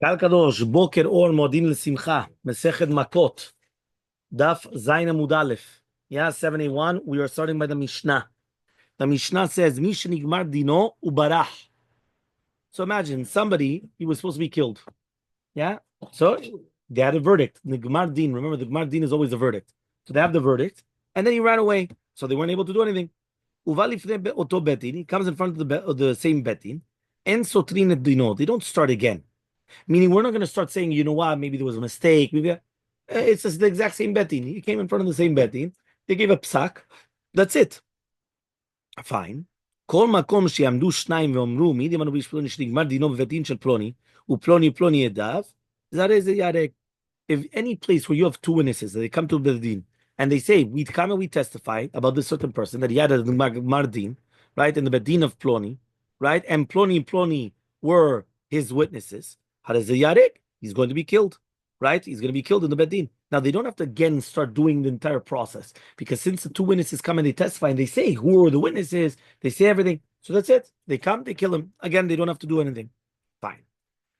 Kal Kadosh, Boker Or Modin L'Simcha, Masechet Makkot, Daf Zayin Amud Aleph. Yeah, 71. We are starting by the Mishnah. The Mishnah says, Mish Nigmar Dino Ubarach. So imagine somebody, he was supposed to be killed. Yeah? So they had a verdict. Nigmar Din. Remember, the Nigmar Din is always a verdict. So they have the verdict, and then he ran away. So they weren't able to do anything. Uva lifnei oto betin. He comes in front of the same betin. En sotrin et dino. They don't start again. Meaning, we're not going to start saying, you know what, maybe there was a mistake. Maybe it's just the exact same betin. He came in front of the same betin. They gave a psak. That's it. Fine. כל מקום שיעמדו שניים ואומרו, מי דמנו ביש פלוני שנגמר דינו בבית של פלוני, ופלוני פלוני ידיו, זה הרי זה ירק. If any place where you have two witnesses, they come to the din, and they say, we come and we testify about this certain person, that he had a mardin, right, in the bedin of Ploni, right, and Ploni were his witnesses, how does the yarek? He's going to be killed, right? He's going to be killed in the bedin. Now, they don't have to again start doing the entire process, because since the two witnesses come and they testify and they say who are the witnesses, they say everything. So that's it. They come, they kill him. Again, they don't have to do anything. Fine.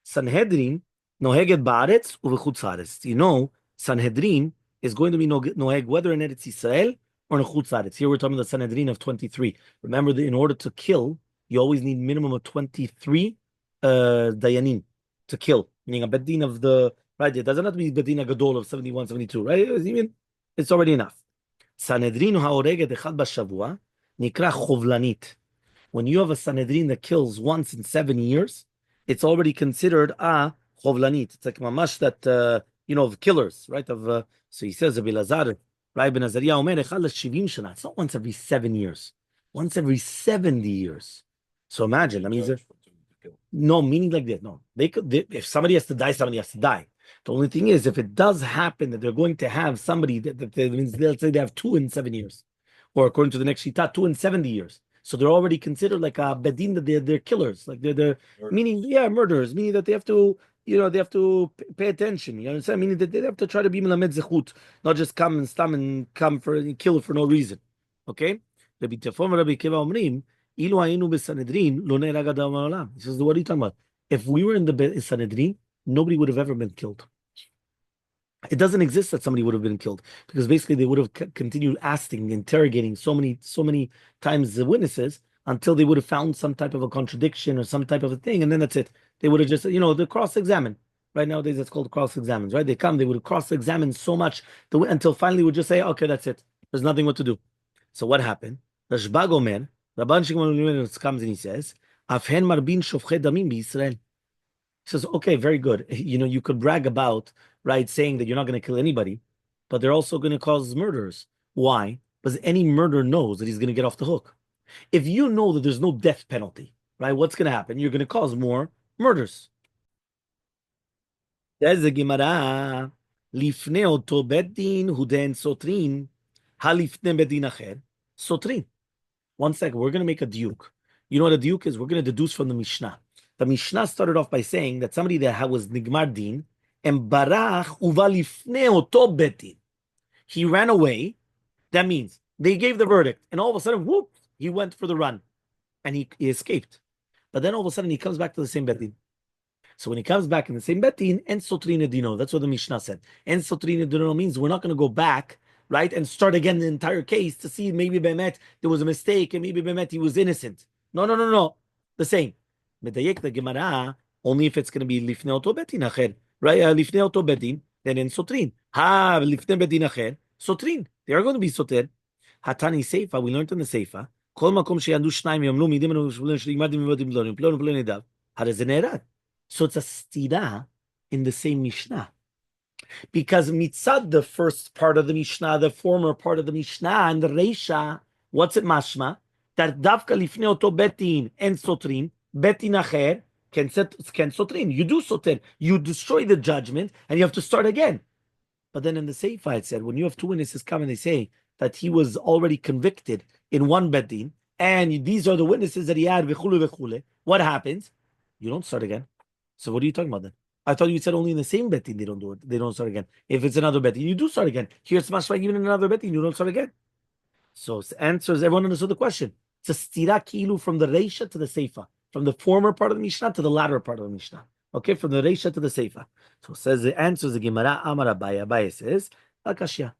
Sanhedrin noheget ba'aretz uvechutz haaretz. You know, Sanhedrin is going to be noheg whether in Eretz Yisrael or in chutz haaretz. Here we're talking about the Sanhedrin of 23. Remember that in order to kill, you always need minimum of 23 dayanim to kill. Meaning a bedin of the right. It doesn't have to be bedin gadol of 71, 72. Right? It's already enough. Sanhedrin haoreget echad bashavua nikra chovlanit. When you have a Sanhedrin that kills once in 7 years, it's already considered a chovlanit. It's like mamash that, of killers, right? So he says, Rabbi Lazar, right? Ben Azariah Omer, echad l'shivim shana. It's not once every 7 years. Once every 70 years. So imagine, no, meaning like that. No, if somebody has to die, somebody has to die. The only thing is, if it does happen that they're going to have somebody that means, let's say they have 2 in 7 years, or according to the next shita, 2 in 70 years. So they're already considered like a bedin, that they're killers, like they're meaning, murderers, meaning that they have to, they have to pay attention. You understand? Meaning that they have to try to be melamed zechut, not just come and stam and come for kill for no reason. Okay? Rabbi Tefon and Rabbi Kiva omrim, ilu hayinu b'Sanhedrin lo ne'erag adam ha'olam. He says, what are you talking about? If we were in the Sanhedrin, nobody would have ever been killed. It doesn't exist that somebody would have been killed, because basically they would have continued asking, interrogating so many times the witnesses until they would have found some type of a contradiction or some type of a thing, and then that's it. They would have just, they cross-examine. Right nowadays, it's called cross-examines, right? They would cross-examine so much until finally would just say, okay, that's it. There's nothing what to do. So what happened? Rashba Gomer, Rabban Shimon comes and he says, Afhen marbin shofchei damim b'Yisrael. He says, okay, very good. You could brag about, right, saying that you're not going to kill anybody, but they're also going to cause murders. Why? Because any murderer knows that he's going to get off the hook. If you know that there's no death penalty, right, what's going to happen? You're going to cause more murders. There's the Gemara. Lifne oto bedin huden sotrin, halifne bedin acher sotrin. 1 second, we're going to make a diuk. You know what a diuk is? We're going to deduce from the Mishnah. The Mishnah started off by saying that somebody that was nigmar din and barach uva lifne oto betin. He ran away. That means they gave the verdict, and all of a sudden, whoop, he went for the run, and he escaped. But then all of a sudden, he comes back to the same betin. So when he comes back in the same betin, en sotrine dino. That's what the Mishnah said. En sotrine dino means we're not going to go back, right, and start again the entire case to see maybe bemet there was a mistake and maybe bemet he was innocent. No. The same. Medayek the Gemara, only if it's going to be lifnei oto betin acher, right? Lifnei oto betin, then in sotrin. Lifnei betin acher, sotrin. They are going to be soter. Hatani seifa, we learned in the seifa. Kol makom sheyandu shnayim yomlu midim anu shligmar dim mivodim blonim plon edav. Harez nerad. So it's a stira in the same Mishnah. Because mitzad, the first part of the Mishnah, the former part of the Mishnah, and the Reisha, what's it mashma? That davka lifnei oto betin en sotrin, betin acher can sotrin. You do soter. You destroy the judgment, and you have to start again. But then in the Seifa it said, when you have two witnesses come and they say that he was already convicted in one betin, and these are the witnesses that he had, what happens? You don't start again. So what are you talking about then? I thought you said only in the same betin they don't do it. They don't start again. If it's another betin, you do start again. Here's mashma, even in another betin, you don't start again. So answers, everyone understood the question. It's a stira kilu from the Reisha to the Seifa, from the former part of the Mishnah to the latter part of the Mishnah. Okay, from the Reisha to the Seifa. So it says the answer is the Gemara Amar Abaye. Abaye says, Akashya.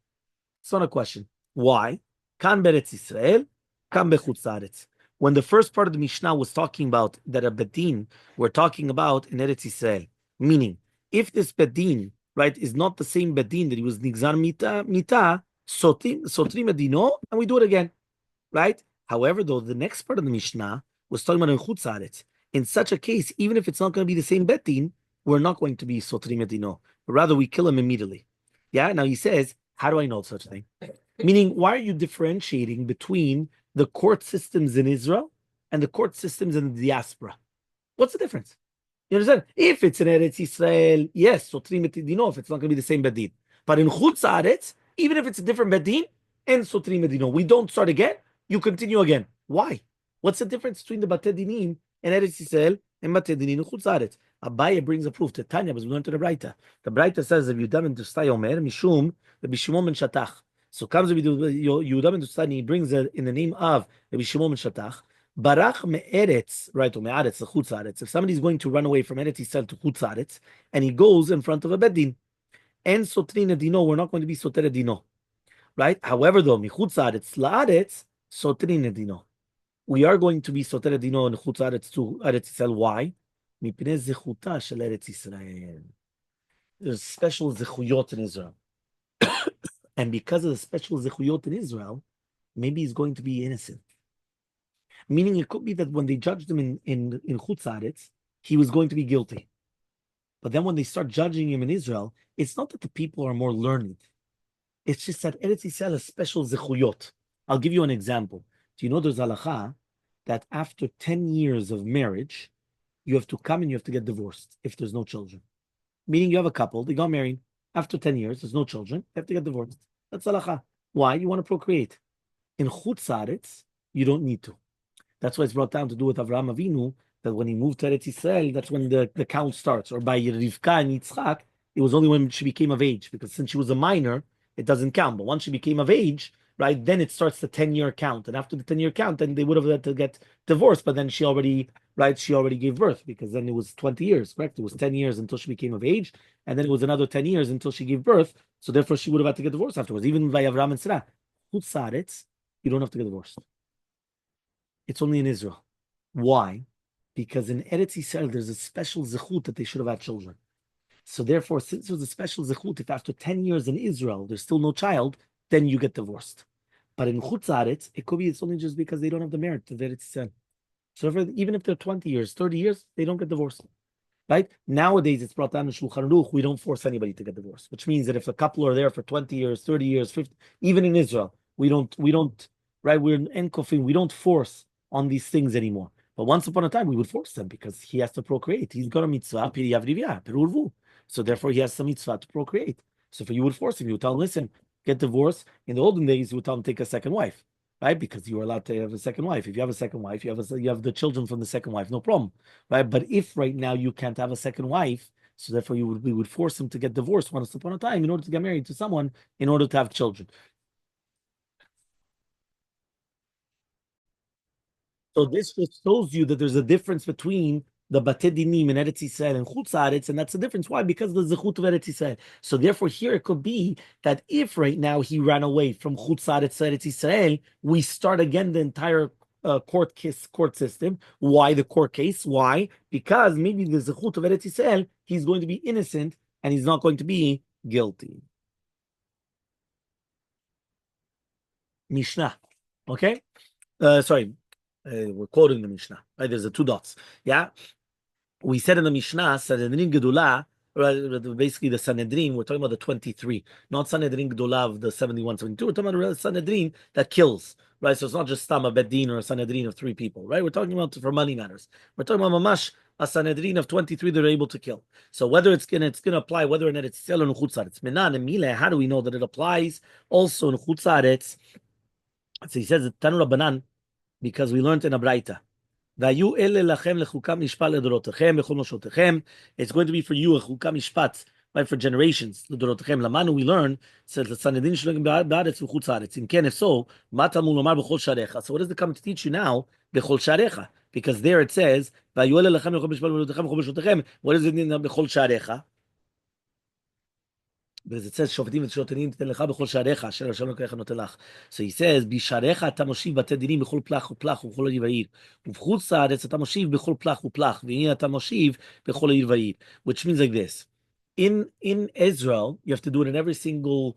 It's not a question. Why? Kan beretz Israel, kan bechutz laaretz. When the first part of the Mishnah was talking about that a bedin, we're talking about in Eretz Israel. Meaning, if this bedin, right, is not the same bedin that he was nigzar mita, sotrim medino, and we do it again, right? However, though, the next part of the Mishnah was talking about in chutz laaretz. In such a case, even if it's not going to be the same bedin, we're not going to be sotrim medino. Rather, we kill him immediately. Yeah. Now he says, how do I know such a thing? Meaning, why are you differentiating between the court systems in Israel and the court systems in the diaspora? What's the difference? You understand? If it's in Eretz Israel, yes, sotrim medino, if it's not going to be the same bedin. But in chutz laaretz, even if it's a different bedin, and sotrim medino, we don't start again. You continue again. Why? What's the difference between the Batei Dinim and Eretz Yisrael and Batei Dinim and Chutz Laaretz? Abaye brings a proof to Tanya, but we learned to the Braita. The Braita says that Yudam and Tustai Omer Mishum Rabbi Shimon ben Shatach. So comes Yudam and Tustai, he brings it in the name of Rabbi Shimon ben Shatach. Barach me'eretz, right, or me'aretz, the Chutz Laaretz. If somebody's going to run away from Eretz Yisrael to Chutz Laaretz, and he goes in front of a Bedin, and Sotrin Dino, we're not going to be Soter Dino. Right? However, though, Michutz Laaretz, Laaretz, Sotrin Dino. We are going to be Soter Dino and Chutz Laaretz to Eretz Yisrael. Why? Mipnei Zechuta shel Eretz Yisrael. There's special Zechuyot in Israel. And because of the special Zechuyot in Israel, maybe he's going to be innocent. Meaning it could be that when they judged him in Chutz Laaretz, he was going to be guilty. But then when they start judging him in Israel, it's not that the people are more learned. It's just that Eretz Yisrael has special zechuyot. I'll give you an example. Do you know there's halacha that after 10 years of marriage, you have to come and you have to get divorced if there's no children. Meaning you have a couple, they got married. After 10 years, there's no children, they have to get divorced. That's halacha. Why? You want to procreate. In Chutz Laaretz, you don't need to. That's why it's brought down to do with Avraham Avinu, that when he moved to Eretz Yisrael, that's when the count starts. Or by Rivka and Yitzchak, it was only when she became of age, because since she was a minor, it doesn't count. But once she became of age, right, then it starts the 10-year count. And after the 10-year count, then they would have had to get divorced. But then she already gave birth, because then it was 20 years, correct? It was 10 years until she became of age. And then it was another 10 years until she gave birth. So therefore, she would have had to get divorced afterwards. Even by Avraham and Sarah. Chutz Laaretz, you don't have to get divorced. It's only in Israel. Why? Because in Eretz Yisrael, there's a special zechut that they should have had children. So therefore, since there's a special zechut, if after 10 years in Israel, there's still no child, then you get divorced. But in Chutz Laaretz, it could be it's only just because they don't have the merit of Eretz Yisrael. So even if they're 20 years, 30 years, they don't get divorced. Right? Nowadays, it's brought down in Shulchan Aruch, we don't force anybody to get divorced, which means that if a couple are there for 20 years, 30 years, 50, even in Israel, we don't, right? We're in Enkofim, we don't force on these things anymore. But once upon a time, we would force them because he has to procreate. He's got a mitzvah, perurvu. So therefore, he has some mitzvah to procreate. So you would force him. You would tell him, listen, get divorced. In the olden days, you would tell him, take a second wife, right? Because you were allowed to have a second wife. If you have a second wife, you have the children from the second wife, no problem, right? But if right now you can't have a second wife, so therefore we would force him to get divorced once upon a time in order to get married to someone in order to have children. So this just shows you that there's a difference between the Batei Dinim in Eretz Yisrael and Chutz Laaretz, and that's the difference. Why? Because of the Zechut of Eretz Yisrael. So therefore, here it could be that if right now he ran away from Chutz Laaretz to Eretz Yisrael, we start again the entire court system. Why the court case? Why? Because maybe the Zechut of Eretz Yisrael, he's going to be innocent and he's not going to be guilty. Mishnah. Okay? Sorry. We're quoting the Mishnah, right? There's the two dots. Yeah, we said in the Mishnah, Sanhedrin Gedula, basically the Sanhedrin, we're talking about the 23, not Sanhedrin Gedula of the 71, 72. We're talking about the Sanhedrin that kills, right? So it's not just Tam, a Beddin or a Sanhedrin of 3 people, right? We're talking about for money matters. We're talking about Mamash, a Sanhedrin of 23 that are able to kill. So whether it's gonna apply, whether in Eretz Yisrael or in Chutz Laaretz. Menan and Mileh, how do we know that it applies also in Chutz Laaretz? So he says, Tanu Rabbanan, because we learned in a Braita. It's going to be for you a chukah mishpat, right, for generations. Lamanu, we learn, says the Sanhedrin shulagim ba'aretz v'chutz haaretz. In ken, if so, ma talmud lomar b'chol sharecha. So what does it come to teach you now? bechol sharecha, because there it says, "Vayuel lechem bechol b'shpal b'chol b'shotechem." What does it mean bechol sharecha? Because it says, "Shoftim v'shotanim titen lecha bechol sharecha, asher Hashem Elokecha noten lach." So he says, "Bisharecha ata moshiv batei dinim bechol plach uplach ubechol ir va'ir, ubchutz haaretz ata moshiv bechol plach uplach, v'hin ata moshiv bechol ir va'ir." Which means like this: in Israel, you have to do it in every single.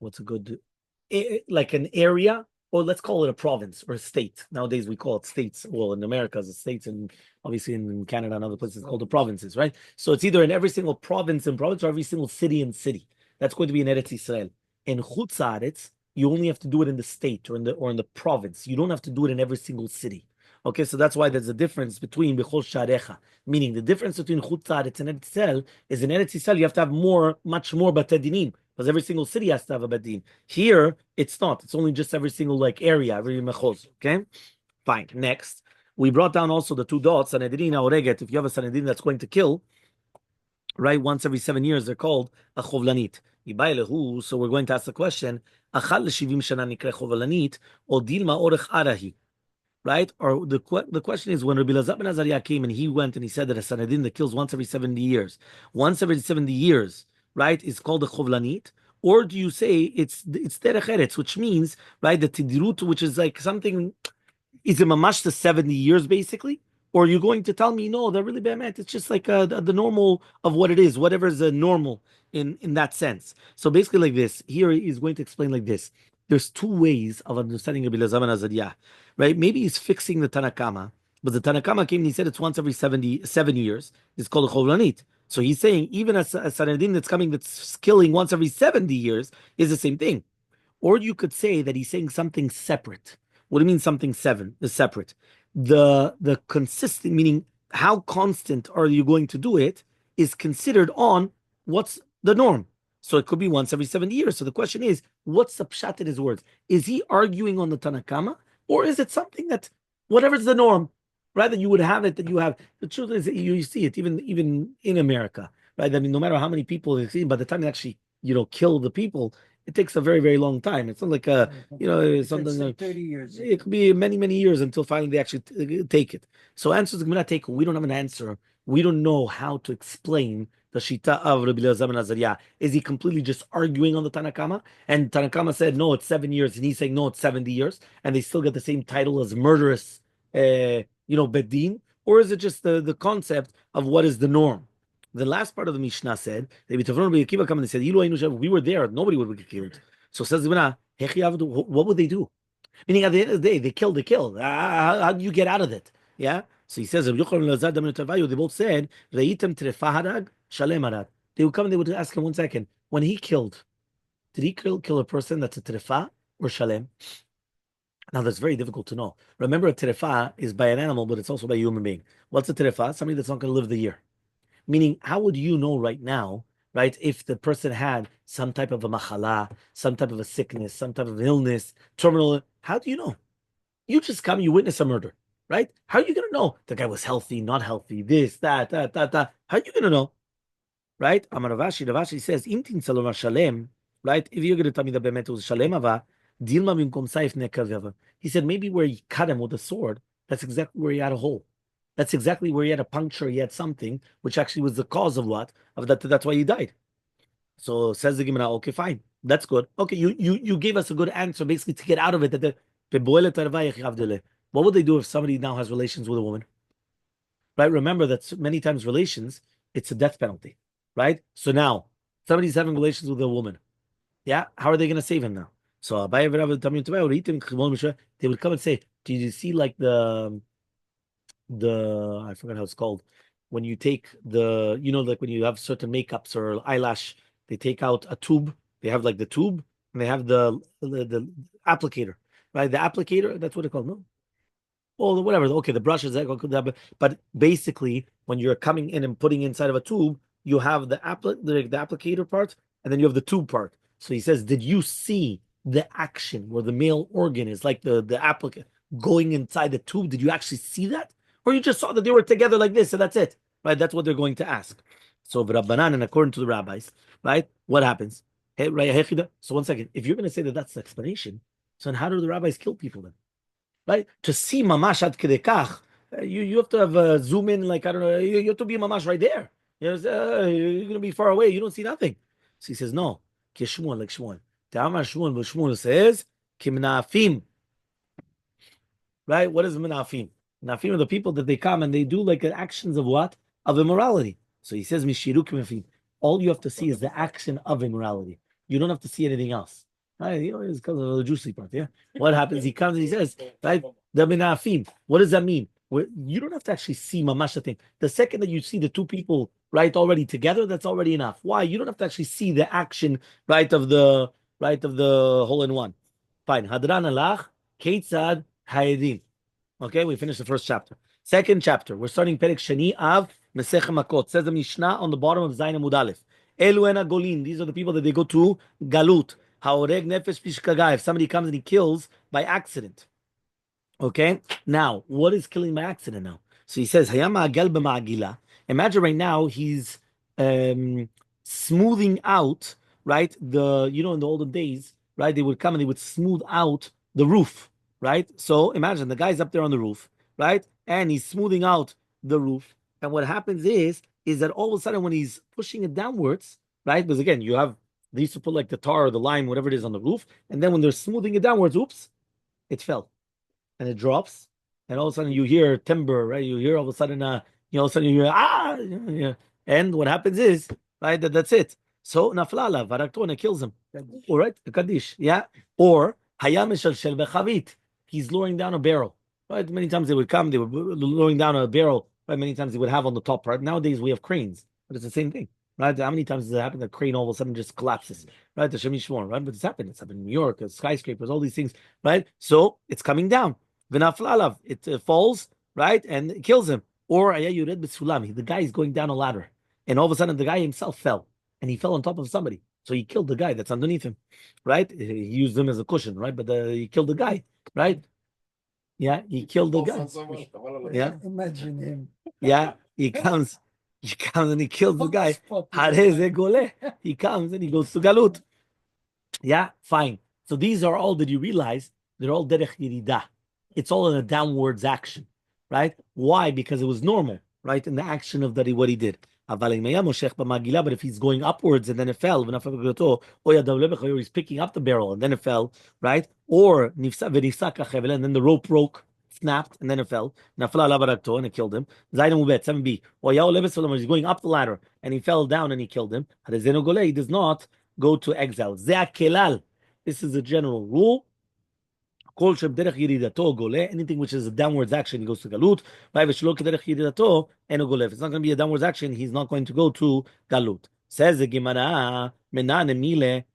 What's a good, like an area, or let's call it a province or a state. Nowadays we call it states. Well, in America, it's states, and obviously in Canada and other places, it's called the provinces, right? So it's either in every single province and province or every single city and city. That's going to be in Eretz Israel. In Chutz Haaretz, you only have to do it in the state or in the province. You don't have to do it in every single city. Okay, so that's why there's a difference between Bechol Sharecha, meaning the difference between Chutz Haaretz and Eretz Israel is in Eretz Israel you have to have much more Batei Dinim, because every single city has to have a bedin. Here, it's not. It's only just every single area, every mechos. Okay, fine. Next, we brought down also the two dots. Sanhedrin Oreget. If you have a Sanhedrin that's going to kill, right, once every 7 years, they're called a chovlanit. So we're going to ask the question: Achal l'shivim shana nikre chovlanit or dilma orech arahi? Right? Or the question is, when Rabbi Elazar ben Azariah came and he went and he said that a Sanhedrin that kills once every 70 years, right, is called a chovlanit, or do you say it's derech eretz, which means, right, the tidirut, which is like something, is it mamash the 70 years basically? Or are you going to tell me, no, they're really be'emet, it's just like the normal of what it is, whatever is the normal in that sense. So basically like this, here he's going to explain like this. There's two ways of understanding Rabbi Elazar ben Azariah, right? Maybe he's fixing the Tanakama, but the Tanakama came and he said it's once every 77 years. It's called a chovlanit. So he's saying even a Sanhedrin that's coming, that's killing once every 70 years, is the same thing. Or you could say that he's saying something separate. What do you mean something separate? The consistent, meaning how constant are you going to do it, is considered on what's the norm. So it could be once every 70 years. So the question is, what's the pshat in his words? Is he arguing on the Tanakama, or is it something that, whatever's the norm, right, that you would have it, that you have? The truth is that you see it even in America, right? I mean, no matter how many people they see, by the time they actually, kill the people, it takes a very, very long time. It's not like something like 30 years. It could be many, many years until finally they actually take it. So answers Gemara take. We don't have an answer. We don't know how to explain the shita of Rabbi Elazar ben Azariah. Is he completely just arguing on the Tanakama? And Tanakama said, no, it's 7 years. And he's saying, no, it's 70 years. And they still get the same title as murderous, bedin? Or is it just the concept of what is the norm? The last part of the Mishnah said, Rabbi Akiva come and they said, we were there, nobody would be killed. So says the Gemara, what would they do? Meaning at the end of the day, they kill. How do you get out of it? Yeah? So he says, they both said, they would come and they would ask him 1 second, when he killed, did he kill a person that's a trefa or shalem? Now that's very difficult to know. Remember, a trefa is by an animal, but it's also by a human being. What's a trefa? Somebody that's not going to live the year. Meaning, how would you know right now, right, if the person had some type of a machala, some type of a sickness, some type of illness, terminal? How do you know? You just come, you witness a murder, right? How are you going to know the guy was healthy, not healthy, this, that? How are you going to know, right? Amar Ravashi says, Imtin salom shalem, right? If you're going to tell me that Bemet was shalem ava, dilma minkom saif nekaveva. He said, maybe where he cut him with a sword, that's exactly where he had a hole. That's exactly where he had a puncture, he had something, which actually was the cause of what? Of that. That's why he died. So says the Gemara, okay, fine. That's good. Okay, you gave us a good answer, basically, to get out of it. What would they do if somebody now has relations with a woman? Right? Remember that many times relations, it's a death penalty. Right? So now, somebody's having relations with a woman. Yeah? How are they going to save him now? So they would come and say, did you see like the I forgot how it's called, when you take like when you have certain makeups or eyelash, they take out a tube, they have like the tube and they have the applicator, right? The applicator, that's what it's called, no? Well, whatever. Okay, the brushes, but basically when you're coming in and putting inside of a tube, you have the applicator part and then you have the tube part. So he says, did you see the action where the male organ is like the applicant going inside the tube? Did you actually see that? Or you just saw that they were together like this, and that's it, right? That's what they're going to ask. So, Rabbanan, and according to the rabbis, right, what happens? Hey, right, so 1 second. If you're going to say that that's the explanation, So then how do the rabbis kill people then? Right? To see mamash ad kedekach, you have to have zoom in, like, I don't know, you have to be mamash right there. You're going to be far away. You don't see nothing. So he says, no. Kishmuel, like Shmuel. Ta'amar Shmuel, but Shmuel says, kimnafim. Right? What is menafim? Menafim are the people that they come and they do like actions of what? Of immorality. So he says, mishiru kimnafim. All you have to see is the action of immorality. You don't have to see anything else. Right? It's because of the juicy part, yeah? What happens? He comes and he says, right? The menafim. What does that mean? You don't have to actually see mamash thing. The second that you see the two people, right, already together, that's already enough. Why? You don't have to actually see the action, right, of the hole in one. Fine. Hadran alach, ketzad hayedim. Okay, we finished the first chapter. Second chapter, we're starting Perek Shani of Masechet Makkot. Says the Mishnah on the bottom of Zayin Amud Aleph. Elu ena golin. These are the people that they go to galut. Haoreg nefesh pishkaga. If somebody comes and he kills by accident. Okay, now what is killing by accident now? So he says, Hayam ma'agel b'ma'agila. Imagine right now he's smoothing out, right? In the olden days, right? They would come and they would smooth out the roof, right? So imagine the guy's up there on the roof, right? And he's smoothing out the roof. And what happens is that all of a sudden when he's pushing it downwards, right? Because again, they used to put like the tar or the lime, whatever it is on the roof. And then when they're smoothing it downwards, oops, it fell. And it drops. And all of a sudden you hear timber, right? You hear all of a sudden, all of a sudden you hear, yeah. And what happens is, right, that's it. So naflala, varaktona kills him. All right, kaddish, yeah. Or hayam shel bechavit. He's lowering down a barrel. Right, many times they would be lowering down a barrel. Right, many times they would have on the top part. Nowadays we have cranes, but it's the same thing. Right, how many times does it happen that crane all of a sudden just collapses? Right, the Shemishmor, right, but it's happened. It's happened in New York, skyscrapers, all these things. Right, so it's coming down. V'naflalav, it falls, right, and it kills him. Or ayayured b'sulam, the guy is going down a ladder, and all of a sudden the guy himself fell, and he fell on top of somebody. So he killed the guy that's underneath him, right? He used him as a cushion, right? But he killed the guy, right? Yeah, he killed the guy. Yeah, imagine him. Yeah, he comes and he kills the guy. He comes and he goes to Galut. Yeah, fine. So these are all that you realize, they're all derech yiridah. It's all in a downwards action, right? Why? Because it was normal, right? In the action of what he did. But if he's going upwards and then it fell, or he's picking up the barrel and then it fell, right? Or and then the rope broke, snapped, and then it fell. And it killed him. 7b. Or he's going up the ladder and he fell down and he killed him. He does not go to exile. This is a general rule. Anything which is a downwards action, he goes to galut. If it's not going to be a downwards action, he's not going to go to galut. Says the Gemara,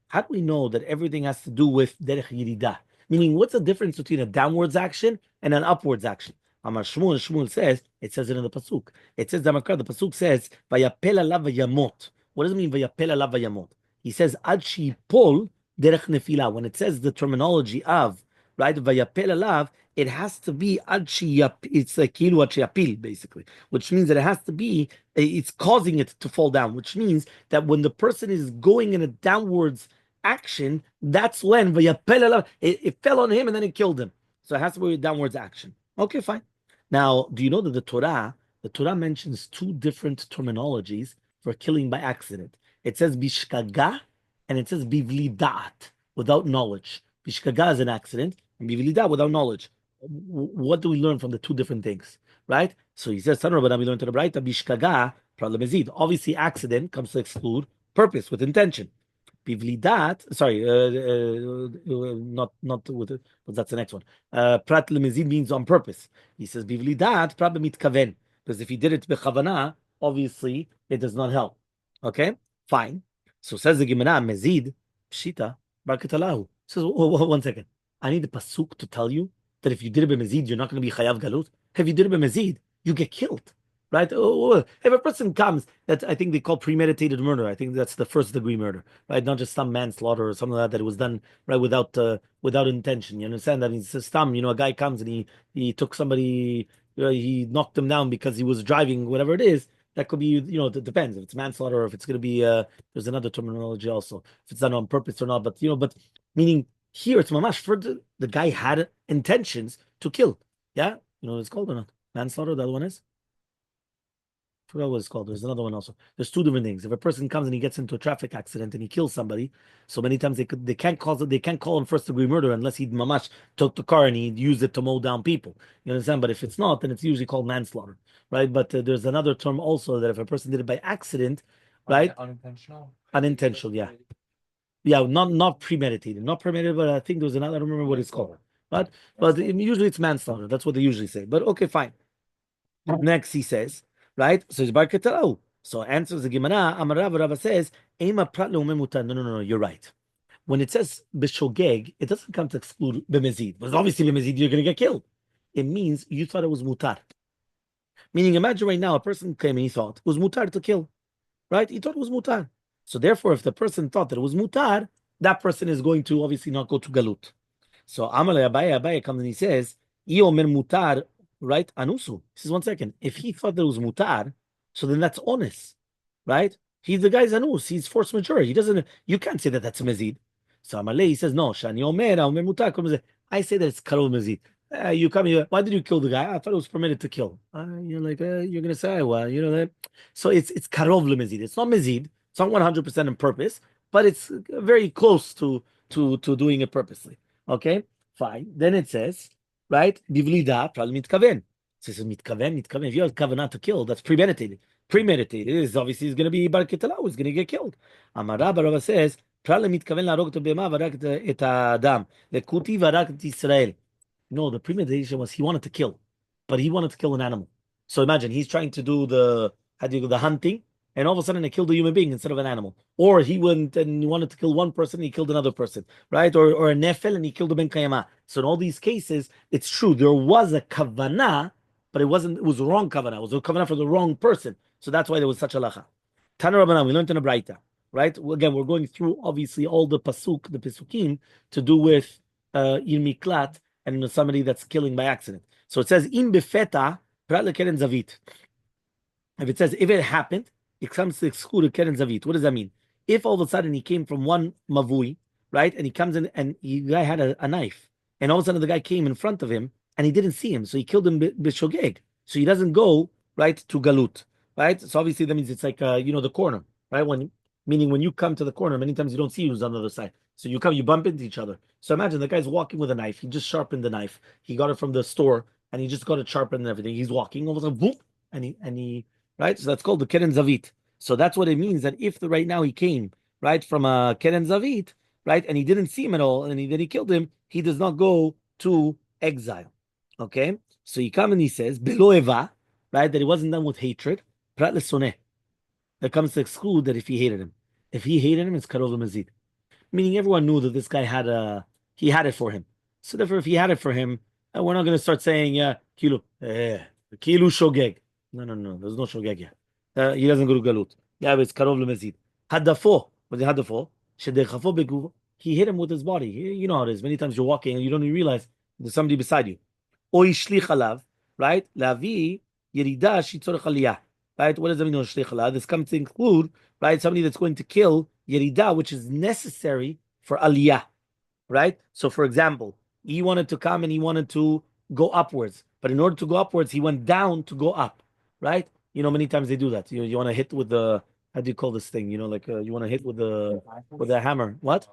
how do we know that everything has to do with derech yirida? Meaning, what's the difference between a downwards action and an upwards action? Amar Shmuel says, it says it in the pasuk. It says the pasuk says, "Vayapel alav vayamot." What does it mean, "Vayapel alav vayamot"? He says, "Ad sheyipol derech nefila." When it says the terminology of right, vayapel alav, it has to be ad sheyap. It's like kilu ad sheyapil, basically, which means that it has to be. It's causing it to fall down, which means that when the person is going in a downwards action, that's when vayapel alav. It fell on him and then it killed him. So it has to be a downwards action. Okay, fine. Now, do you know that the Torah mentions two different terminologies for killing by accident? It says bishkaga and it says bivli da'at, without knowledge. Bishkaga is an accident, and bivli without knowledge. What do we learn from the two different things? Right? So he says, Son of Rabbi, we learn to the right, bishkaga, problem. Obviously, accident comes to exclude purpose with intention. Bivlidat, sorry, not with it, but that's the next one. Prat lemezid means on purpose. He says bivlidat problem mitkaven, because if he did it bechavana, obviously it does not help. Okay, fine. So says the Gemara, mezid pshita barkatalahu. Says, one second, I need the pasuk to tell you that if you did it b'mezid, you're not going to be chayav galut. If you did it b'mezid, you get killed. Right? If a person comes, that I think they call premeditated murder. I think that's the first degree murder, right? Not just some manslaughter or something like that. It was done right without intention. You understand that? It's just a guy comes and he took somebody, he knocked him down because he was driving, whatever it is. That could be, it depends if it's manslaughter or if it's going to be. There's another terminology also if it's done on purpose or not. But but meaning Here it's mamash for the guy had intentions to kill. Yeah, you know what it's called or not? Manslaughter. The other one is. I forgot what it's called. There's another one also. There's two different things. If a person comes and he gets into a traffic accident and he kills somebody, so many times they can't call him first degree murder unless he mamash took the car and he used it to mow down people. You understand? But if it's not, then it's usually called manslaughter, right? But there's another term also that if a person did it by accident, right? Unintentional. Unintentional, yeah. Yeah, not premeditated, not premeditated, but I think there was another. I don't remember what it's called, but usually it's manslaughter. That's what they usually say. But okay, fine. Next, he says, right? So it's bar ketarau. So answers the Gemara. Amar Rava says, "Ema prat leumem mutar." No. You're right. When it says b'shogeg, it doesn't come to exclude b'mezid. Because obviously b'mezid you're going to get killed. It means you thought it was mutar. Meaning, imagine right now a person came and he thought it was mutar to kill, right? He thought it was mutar. So therefore, if the person thought that it was mutar, that person is going to obviously not go to galut. So Elmaleh Abaye comes and he says, "Iomer mutar," right? Anusu. He says, 1 second. If he thought that it was mutar, so then that's honest, right? He's the guy's anus. He's force majeure. He doesn't. You can't say that that's a mezid. So Elmaleh he says, "No, Shani Omer mutar." I say that it's karov mezid. You come here. Why did you kill the guy? I thought it was permitted to kill. You're like, you're gonna say, well, you know that. So it's karov lemezid. It's not mezid. It's not 100% on purpose, but it's very close to doing it purposely. Okay, fine. Then it says, right? Bivlida, probably mitkaven. It says mitkaven. If you have kavanah to kill, that's premeditated. Premeditated is obviously is going to be bar kitalau. He's going to get killed. Amara Baraba says, probably mitkaven la rog to bema varak et adam lekuti varak et Israel. No, the premeditation was he wanted to kill, but he wanted to kill an animal. So imagine he's trying to do the hunting, and all of a sudden he killed a human being instead of an animal. Or he went and he wanted to kill one person and he killed another person, right? Or a nefel and he killed a ben kayama. So in all these cases, it's true there was a kavanah, but it wasn't. It was the wrong kavanah. It was a kavanah for the wrong person. So that's why there was such a lacha. Tana Rabbanan, we learned in a braita, right? Again, we're going through obviously all the pesukim to do with Miklat and somebody that's killing by accident. So it says in befeta prat lekeren zavit. If it says if it happened, it comes to exclude a keren zavit. What does that mean? If all of a sudden he came from one mavui, right, and he comes in and the guy had a knife, and all of a sudden the guy came in front of him and he didn't see him, so he killed him b'shogeg. So he doesn't go right to galut, right? So obviously that means it's like the corner, right? Meaning when you come to the corner, many times you don't see who's on the other side. So you come, you bump into each other. So imagine the guy's walking with a knife. He just sharpened the knife. He got it from the store and he just got it sharpened and everything. He's walking, all of a sudden, boom, and he right. So that's called the keren zavit. So that's what it means that if right now he came right from a keren zavit, right, and he didn't see him at all, and then he killed him, he does not go to exile. Okay, so he comes and he says below eva, right, that it wasn't done with hatred. Prat lesoneh. That comes to exclude that if he hated him. If he hated him, it's karov mazid. Meaning everyone knew that this guy he had it for him. So therefore, if he had it for him, we're not going to start saying kilu shogeg. No. There's no shogeg here. He doesn't go to galut. Yeah, but it's karov lemezid. Hadafo. What is hadafo? Shedechafo beguvo. He hit him with his body. You know how it is. Many times you're walking and you don't even realize there's somebody beside you. O ishlich alav, right? Lavi yerida shitzorech aliyah. Right? What does that mean? Ishlich alav? This comes to include, right, somebody that's going to kill yerida, which is necessary for aliyah, right? So, for example, he wanted to come and he wanted to go upwards, but in order to go upwards, he went down to go up, right? Many times they do that. You want to hit with the how do you call this thing? Like you want to hit with the hammer. What?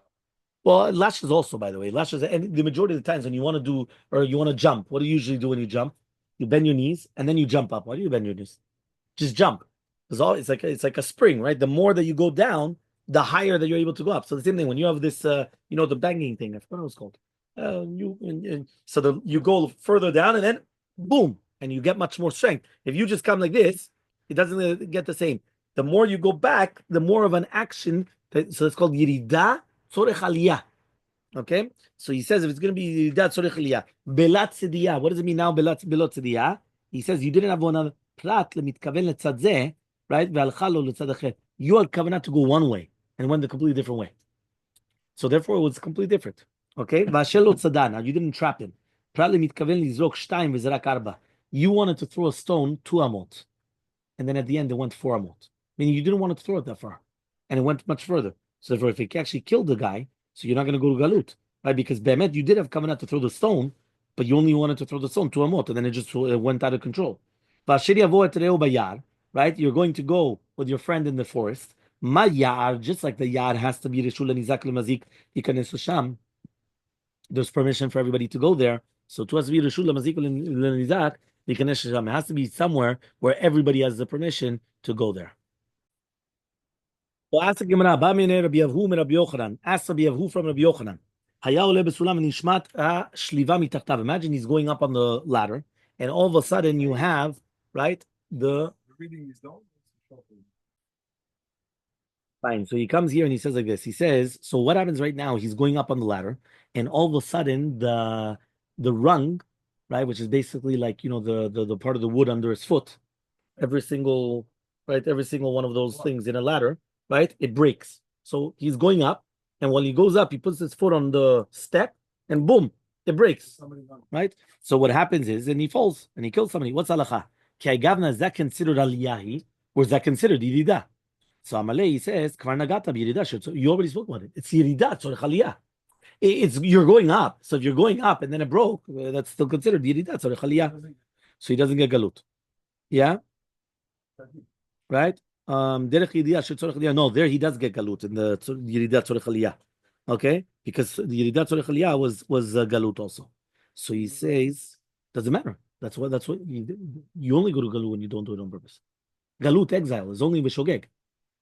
Well, lashes also, by the way, lashes, and the majority of the times when you want to do or you want to jump, what do you usually do when you jump? You bend your knees and then you jump up. Why do you bend your knees? Just jump. It's like a spring, right? The more that you go down, the higher that you're able to go up. So the same thing when you have this, the banging thing. I forgot what it was called. You go further down and then boom, and you get much more strength. If you just come like this, it doesn't get the same. The more you go back, the more of an action. So it's called yirida tzorech aliyah. Okay, so he says if it's going to be yirida tzorech aliyah, belat tzediyah. What does it mean now? Belot tzediyah. He says you didn't have one prat lemitkaven letzad zeh, right? Ve'alcha lo letzad acher. You had kavanah to go one way and went a completely different way. So therefore, it was completely different. Okay, v'ashel lo tzadana. You didn't trap him. Prat lemitkaven lizrok shtayim v'zerak arba. You wanted to throw a stone 2 amot, and then at the end it went 4 amot. Meaning you didn't want to throw it that far, and it went much further. So therefore, if it actually killed the guy, so you're not going to go to galut. right? Because Be'emet, you did have kavanah to throw the stone, but you only wanted to throw the stone to Amot, and then it went out of control. V'asher yavo et reo bayar, right? You're going to go with your friend in the forest. Ma yar, just like the yar has to be reshul nizak lemazik ikanes l'sham. There's permission for everybody to go there. So to us to be reshul lemazik nizak ikanes l'sham. It has to be somewhere where everybody has the permission to go there. So ask the Gemara, Ba mine Rabbi Yahu mi Rabbi Yochanan. Ask Rabbi Yahu from Rabbi Yochanan. Haya ole besulam nishmat shliva mitachtav. Imagine he's going up on the ladder, and all of a sudden you have, right, the reading is done. Fine. So he comes here and he says like this. He says, so what happens right now? He's going up on the ladder, and all of a sudden the rung, right, which is basically like the part of the wood under his foot, every single one of those things in a ladder, right, it breaks. So he's going up, and while he goes up, he puts his foot on the step, and boom, it breaks, right? So what happens is, and he falls, and he kills somebody. What's halacha? Ki gavna, is that considered aliyahi, or is that considered yirida? So Elmaleh, he says, kvar nagata b'yirida. So you already spoke about it. It's yirida, tzorech aliyah. It's you're going up. So if you're going up and then it broke, that's still considered yirida, tzorech aliyah. So he doesn't get galut. Yeah, right. Derech yirida shel tzorech aliyah. No, there he does get galut in the yirida tzorech aliyah. Okay, because the yirida tzorech aliyah was galut also. So he says doesn't matter. That's what you only go to galut when you don't do it on purpose. Galut, exile, is only b'shogeg.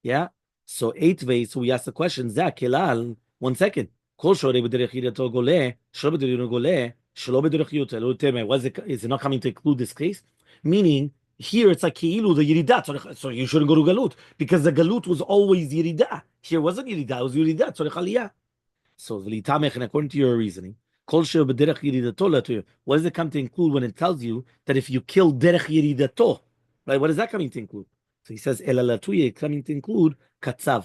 Yeah. So 8 ways. So we ask the question. Zak kelal. 1 second. Kol shorei b'derech yiridato goleh. Shlo b'derech goleh. Shlo b'derech yiridato. Was it? Is it not coming to include this case? Meaning here it's like keilu the yiridah. So you shouldn't go to galut because the galut was always yiridah. Here wasn't yiridah. It was yiridah. Tzorech aliyah. So v'litamech, and according to your reasoning, kol shorei b'derech yiridato. What does it come to include when it tells you that if you kill derech yiridato, right? What is that coming to include? So he says, "Elalatuye," coming to include katzav.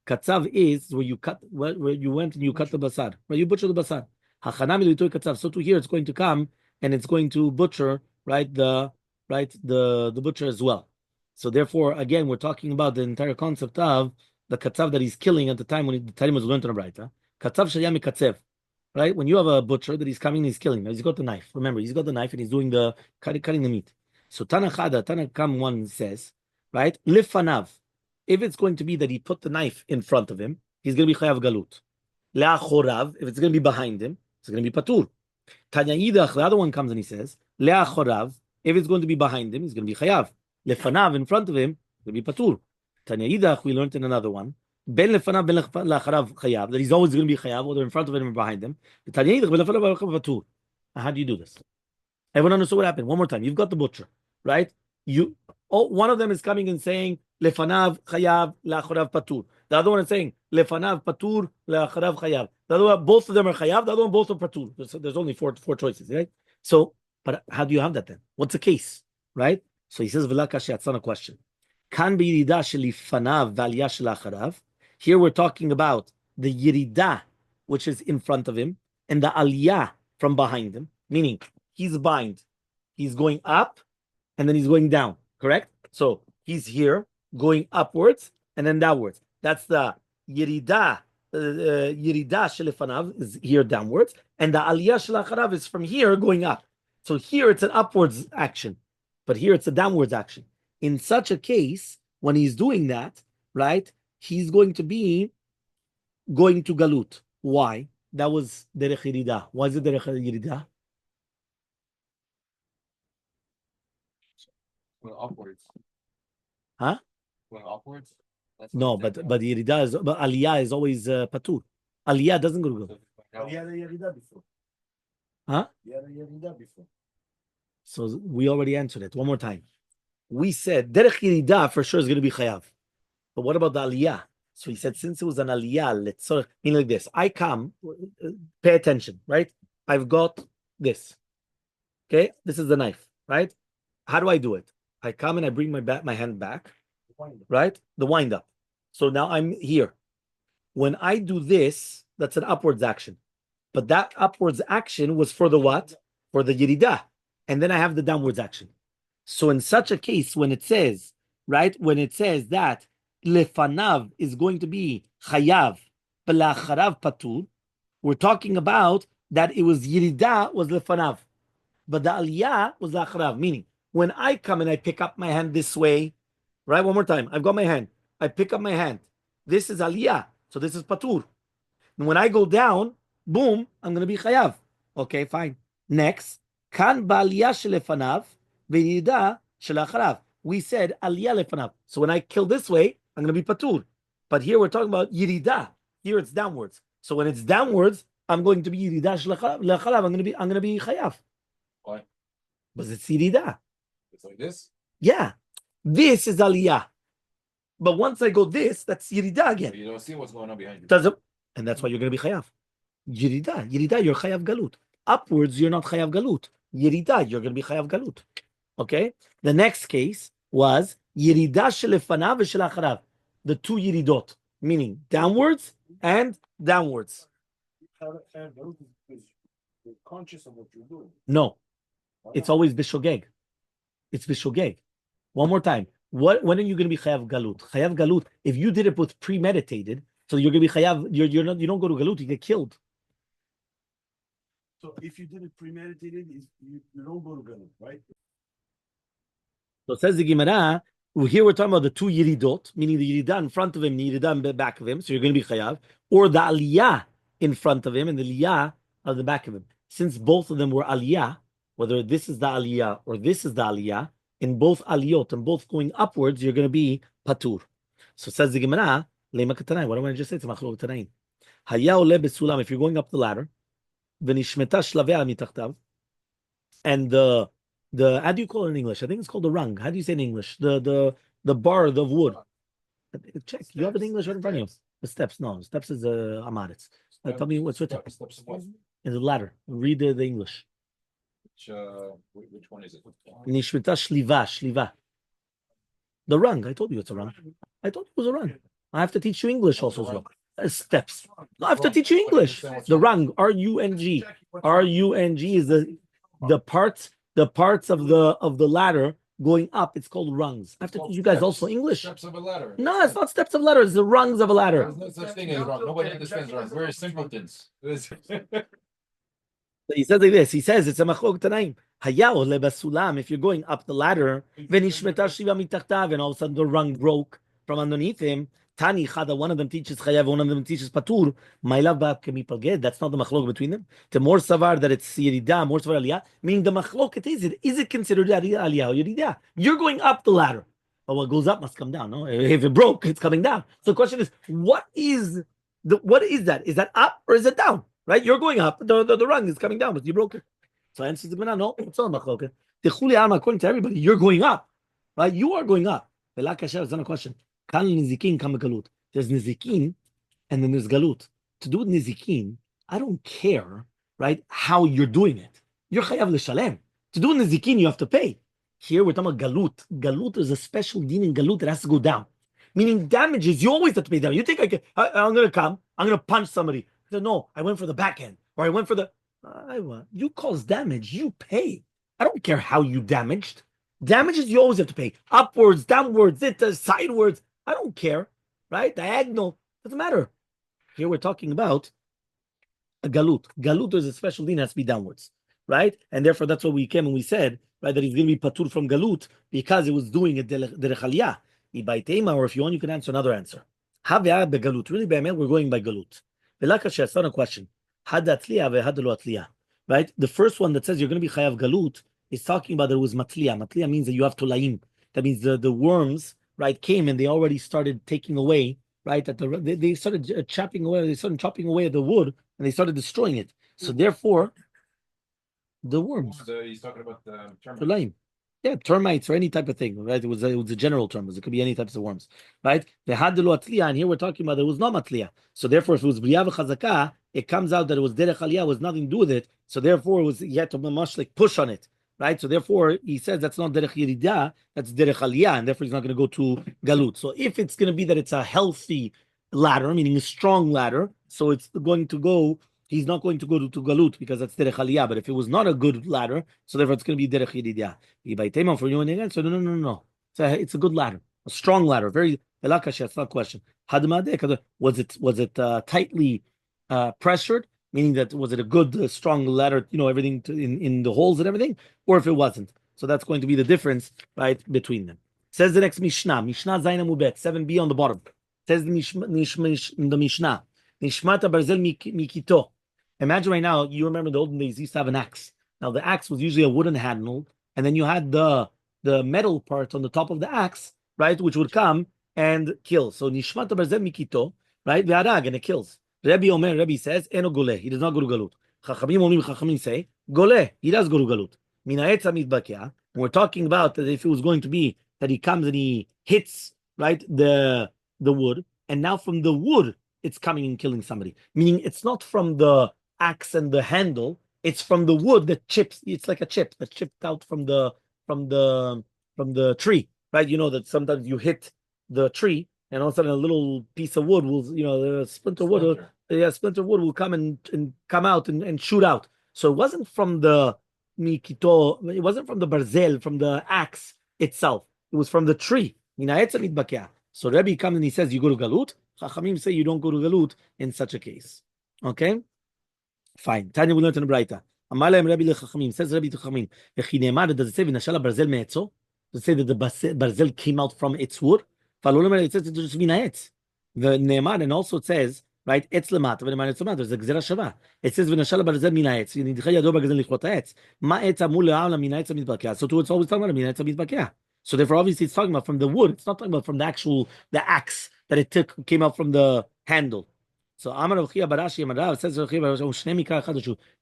Katzav is where you cut, where you went and you cut the basar, where you butcher the basar. Hachanami l'itoy katzav. So to here, it's going to come and it's going to butcher, right, the butcher as well. So therefore, again, we're talking about the entire concept of the katzav that he's killing at the time when the time was learned on the Braita. Katzav shayami katzev, right? When you have a butcher that he's coming, and he's killing. Now he's got the knife. Remember, he's got the knife and he's doing the cutting the meat. So Tana Kam one says, right? Lifanav. If it's going to be that he put the knife in front of him, he's going to be chayav galut. Le'achorav. If it's going to be behind him, it's going to be patur. Tanya Yidach, the other one comes and he says, le'achorav. If it's going to be behind him, he's going to be chayav. Lefanav, in front of him, it's going to be patur. Tanya Yidach, we learned in another one, ben lefanav ben le'acharav chayav, that he's always going to be chayav, whether in front of him or behind him. Tanya Yidach, ben lefanav patur. How do you do this? Everyone understood what happened. One more time. You've got the butcher, right? One of them is coming and saying lefanav chayav la'achorav patur. The other one is saying lefanav patur la'achorav chayav. The other one, both of them are chayav. The other one, both are patur. There's only four choices, right? So, but how do you have that then? What's the case, right? So he says v'la kasha. It's not a question. Kan b'yirida shelifanav v'aliyah shelacharav. Here we're talking about the yirida, which is in front of him, and the aliyah from behind him, meaning he's bind, he's going up, and then he's going down, correct? So he's here, going upwards, and then downwards. That's the yirida. Yirida shelifanav is here downwards, and the aliyah shelacharav is from here going up. So here it's an upwards action, but here it's a downwards action. In such a case, when he's doing that, right, he's going to be going to galut. Why? That was derech yirida. Why is it derech yirida? Well, upwards. Huh? Well, upwards. No, but yirida is, but aliyah is always patur. Aliyah doesn't go to galut. Aliyah yirida before. Huh? Yirida before. So we already answered it. One more time. We said derech yirida for sure is going to be chayav. But what about the aliyah? So he said, since it was an aliyah, let's sort of mean like this. I come, pay attention, right? I've got this. Okay, this is the knife, right? How do I do it? I come and I bring my hand back, right? The wind up. So now I'm here. When I do this, that's an upwards action. But that upwards action was for the what? For the yirida. And then I have the downwards action. So in such a case, when it says, right, when it says that lefanav is going to be chayav, belacharav patur, We're talking about that it was Yirida was lefanav, but the Aliyah was lacharav. Meaning, when I come and I pick up my hand this way, right? One more time. I've got my hand. I pick up my hand. This is Aliyah. So this is Patur. And when I go down, boom, I'm going to be Chayav. Okay, fine. Next, Kan ba'aliyah shelefanav v'yirida shelacharav. We said Aliyah lefanav. So when I kill this way, I'm going to be Patur. But here we're talking about Yirida. Here it's downwards. So when it's downwards, I'm going to be Yirida shelacharav. I'm going to be Chayav. Why? Because it's Yirida. It's like this? Yeah. This is Aliyah. But once I go this, that's Yirida again. You don't see what's going on behind you. And that's why you're going to be Chayav. Yirida, you're Chayav Galut. Upwards, you're not Chayav Galut. Yirida, you're going to be Chayav Galut. Okay? The next case was Yirida shelefanav v'shelacharav. The two Yiridot, meaning downwards and downwards. You're conscious of what you're doing. No, it's always Bishogeg. It's Bishogeg. One more time. When are you going to be Chayav Galut? Chayav Galut, if you did it with premeditated, so you're going to be Chayav, you don't go to Galut, you get killed. So if you did it premeditated, you don't go to Galut, right? So says the Gemara, here we're talking about the two Yiridot, meaning the Yiridah in front of him, the Yiridah in the back of him, so you're going to be Chayav, or the Aliyah in front of him and the Liyah at the back of him. Since both of them were Aliyah, whether this is the Aliyah or this is the Aliyah, in both Aliyot and both going upwards, you're going to be Patur. So says the Gemara, Lema Katanai, what am I just say? It's Machlok Tanaim. Haya ole besulam, if you're going up the ladder, v'nishmeta shlavea mitachtav, and the how do you call it in English? I think it's called the rung. How do you say in English? The bar of wood. Check. You have it in English right in front of you. The steps. No, steps is amaretz. Tell me what's written. Steps what? In the ladder. Read the English. Which one is it? Nishmeta shliva. The rung. I told you it's a rung. I told you it was a rung. I have to teach you English also as well. Steps. No, I have to teach you English. The rung. R-U-N-G. R-U-N-G is the parts of the ladder going up. It's called rungs. I have to teach you guys also English. Steps of a ladder. No, it's not steps of ladder. It's the rungs of a ladder. There's no such thing as wrong. Nobody understands wrong. We're simpletons. He says like this. He says it's a machok tanaim. Haya ole basulam. If you're going up the ladder, v'nishmeta shiva mitachtav, and all of a sudden the rung broke from underneath him. Tani chada, one of them teaches chayav, one of them teaches patur. My love bab kemipalged. That's not the machlok between them. The more savar that it's yirida, more savar aliyah. Meaning the machlok is it considered aliyah or yirida? You're going up the ladder, but what goes up must come down. No, if it broke, it's coming down. So the question is, what is that? Is that up or is it down? Right? You're going up. The rung is coming down, but you broke it. So answers the Gemara, no, it's not machlok. According to everybody, you're going up. Right? You are going up. It's not a question. There's nizikin and then there's galut. To do nizikin, I don't care, right, how you're doing it. You're chayav l'shalem. To do nizikin, you have to pay. Here we're talking about galut. Galut is a special din in galut that has to go down. Meaning damages, you always have to pay down. You think I'm going to come, I'm going to punch somebody. I said, no, I went for the backhand, or I went for the... you cause damage, you pay. I don't care how you damaged. Damages, you always have to pay. Upwards, downwards, sidewards. I don't care, right? Diagonal, doesn't matter. Here we're talking about a galut. Galut is a special din, has to be downwards, right? And therefore, that's what we came and we said, right, that he's going to be patur from galut because it was doing it derech aliyah. Or if you want, you can answer another answer. Begalut. Really, we're going by galut. It's not a question. Right? The first one that says you're going to be chayav galut is talking about that it was matliya. Matliya means that you have tolaim. That means the worms, right, came and they already started taking away, right? That they started chopping away. They started chopping away the wood and they started destroying it. So therefore, the worms. He's talking about the tolaim. Yeah, termites or any type of thing, right? It was a general term. It could be any types of worms, right? They had the atliya, and here we're talking about it was not matliya. So therefore, if it was briya v'chazaka, it comes out that it was derech aliyah, was nothing to do with it. So therefore, he had to much like push on it, right? So therefore, he says that's not derech yirida, that's derech aliyah, and therefore he's not going to go to galut. So if it's going to be that it's a healthy ladder, meaning a strong ladder, so it's going to go. He's not going to go to galut because that's derech aliyah. But if it was not a good ladder, so therefore it's going to be derech yirida. For you and again, so no. It's a good ladder, a strong ladder, very elakasha. It's not a question. Was it tightly pressured? meaning that was it a good, strong ladder, everything in the holes and everything, or if it wasn't. So that's going to be the difference, right, between them. Says the next Mishnah, Mishnah Zayin Amud 7b on the bottom. Says the Mishnah, Nishmata Barzel Mikito. Imagine right now, you remember the olden days, you used to have an axe. Now the axe was usually a wooden handle, and then you had the metal part on the top of the axe, right, which would come and kill. So Nishmata Barzel Mikito, right, Ve'arag, and it kills. Rabbi says, Eno Goleh, he does not go to Galut. Chachamim say, Goleh, he does go to Galut. We're talking about that if it was going to be that he comes and he hits, right, the wood, and now from the wood it's coming and killing somebody. Meaning it's not from the axe and the handle, it's from the wood that chips. It's like a chip that chipped out from the tree, right? You know that sometimes you hit the tree and all of a sudden a little piece of wood will, the splinter wood will come and come out and shoot out. So it wasn't from the mikito, it wasn't from the barzel, from the axe itself. It was from the tree. So Rabbi comes and he says, you go to Galut. Chachamim say you don't go to Galut in such a case. Okay? Fine. Tanya, we learned in the Braita. Amaleh Rabbi lechachamim. Says Rabbi to Chachamim. Does it say v'nashala barzel me'etzo? Does it say that the barzel came out from its wood? It says it's just v'naetz. The Ne'emar, and also it says, right, etz lemata, v'ne'emar etz lemata. There's a gzera shava. It says v'nashala barzel minaetz. Yinidcha yado barzel lichot ha'etz. Ma etz amul le'am minaetz mitbakea. So it's always talking about minaetz mitbakea. So therefore, obviously, it's talking about from the wood. It's not talking about from the axe that it came out from the handle. So Amar Rav Chia Barashi Amarav says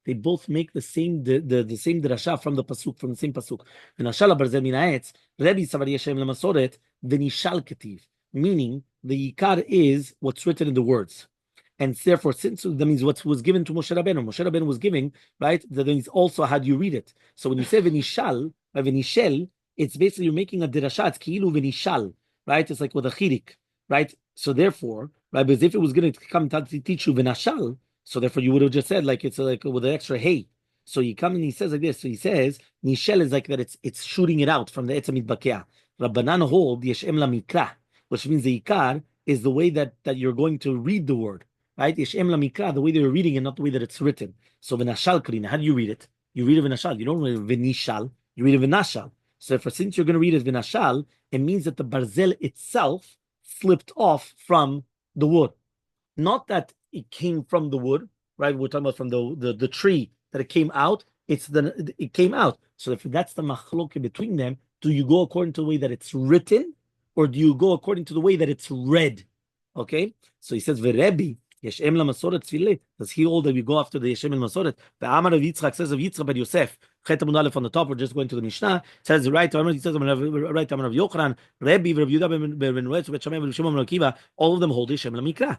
they both make the same drasha from the pasuk, from the same pasuk. V'nashala barzel min ha'etz, Rabbi Savar Yeshem lemasoret v'nishal ketiv, meaning the yikar is what's written in the words, and therefore since that means what was given to Moshe Rabbeinu was giving, right? That means also how do you read it. So when you say v'nishal v'nishel, it's basically you're making a drasha. It's ki'ilu v'nishal, right? It's like with a chirik, right? So therefore, right, because if it was going to come to teach you v'nashal, so therefore you would have just said like it's like with an extra hey. So you come and he says like this. So he says nishel is like that. It's shooting it out from the etzamid bakea. Rabbanan hold yeshem la mikra, which means the ikar is the way that you're going to read the word, right? Yeshem la mikra, the way that you're reading it, not the way that it's written. So v'nashal krina, how do you read it? You read it v'nashal. You don't read it v'nishal. You read it v'nashal. So since you're going to read it v'nashal, it means that the barzel itself slipped off from the wood. Not that it came from the wood, right? We're talking about from the tree that it came out. It came out. So if that's the machlok between them, do you go according to the way that it's written, or do you go according to the way that it's read? Okay? So he says, Ve'Rebbi, Yeshem la Masoret Tzvile. Does he hold that we go after the Yeshem la Masoret? The Amar of Yitzchak says of Yitzchak ben Yosef. Chet Amud Aleph on the top. We're just going to the Mishnah. It says right. He says right. Amar of Yochanan, Rabbi, Rabbi Yehuda ben Ruetz, Bet Shammai, Ben Shimon ben Akiva. All of them hold Yeshem la Mikra.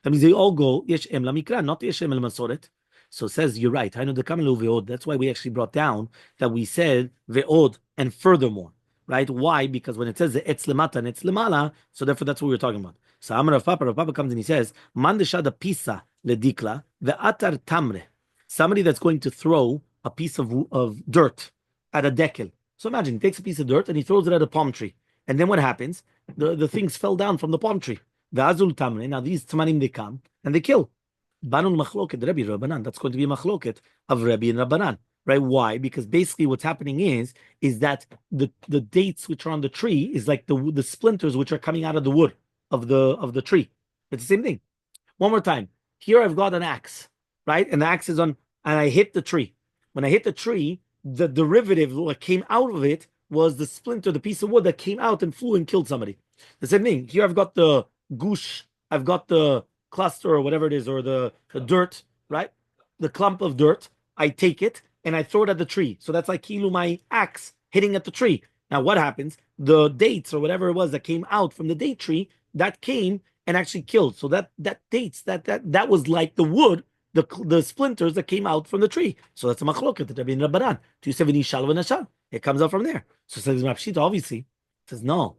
That means they all go Yeshem la Mikra, not Yeshem la Masoret. So it says you're right. I know the Kamelu Ve'od. That's why we actually brought down that we said Ve'od and furthermore. Right? Why? Because when it says the etz lemata and etz lemala, so therefore that's what we're talking about. So Amar Rav Papa comes and he says, Man deshada pisa ledikla ve'atar tamre. Somebody that's going to throw a piece of dirt at a dekel. So imagine he takes a piece of dirt and he throws it at a palm tree. And then what happens? The things fell down from the palm tree. Ve'azul tamre. Now these tamanim, they come and they kill. Banun machloket Rabbi Rabbanan. That's going to be a machloket of Rabbi and Rabbanan. Right? Why? Because basically what's happening is that the dates which are on the tree is like the splinters which are coming out of the wood of the tree. It's the same thing. One more time. Here I've got an axe, right? And the axe is on, and I hit the tree. When I hit the tree, the derivative what came out of it was the splinter, the piece of wood that came out and flew and killed somebody. The same thing. Here I've got the goosh, I've got the cluster or whatever it is, or the dirt, right? The clump of dirt. I take it and I throw it at the tree. So that's like kilu, my axe hitting at the tree. Now what happens? The dates or whatever it was that came out from the date tree, that came and actually killed. So that dates, that was like the wood, the splinters that came out from the tree. So that's a machloket that Rabbi Rabbanan. Do you say v'nishal v'nashal? It comes out from there. So it says Rapshita, obviously. It says no.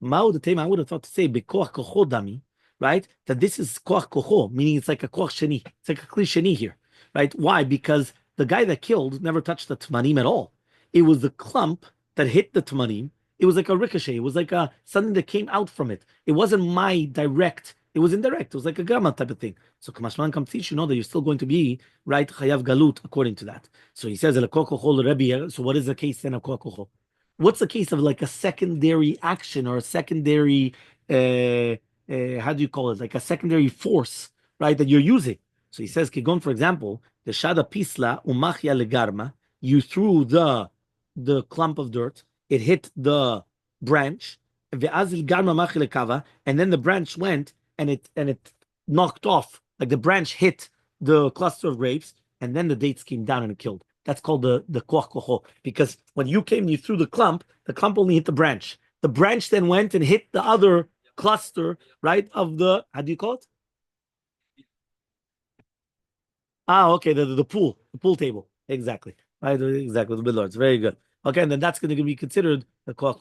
Ma'u the tema, I would have thought to say bekoach kocho dami, right? That this is koach kocho, meaning it's like a koach sheni. It's like a kli sheni here, right? Why? Because the guy that killed never touched the tmanim at all. It was the clump that hit the tmanim. It was like a ricochet. It was like something that came out from it. It wasn't my direct. It was indirect. It was like a gamma type of thing. So Kamashman comes teach you know that you're still going to be right chayav galut according to that. So he says Rabbi. So what is the case then of kokocho? What's the case of like a secondary action or a secondary how do you call it? Like a secondary force, right? That you're using. So he says, Kigon, for example, the shada pisla umachya legarma. You threw the clump of dirt. It hit the branch. And then the branch went and it knocked off, like the branch hit the cluster of grapes, and then the dates came down and it killed. That's called the koach kocho. Because when you came and you threw the clump only hit the branch. The branch then went and hit the other cluster, right, of the, how do you call it? Okay, the pool table. Exactly. Right, exactly, the billards. Very good. Okay, and then that's going to be considered the koach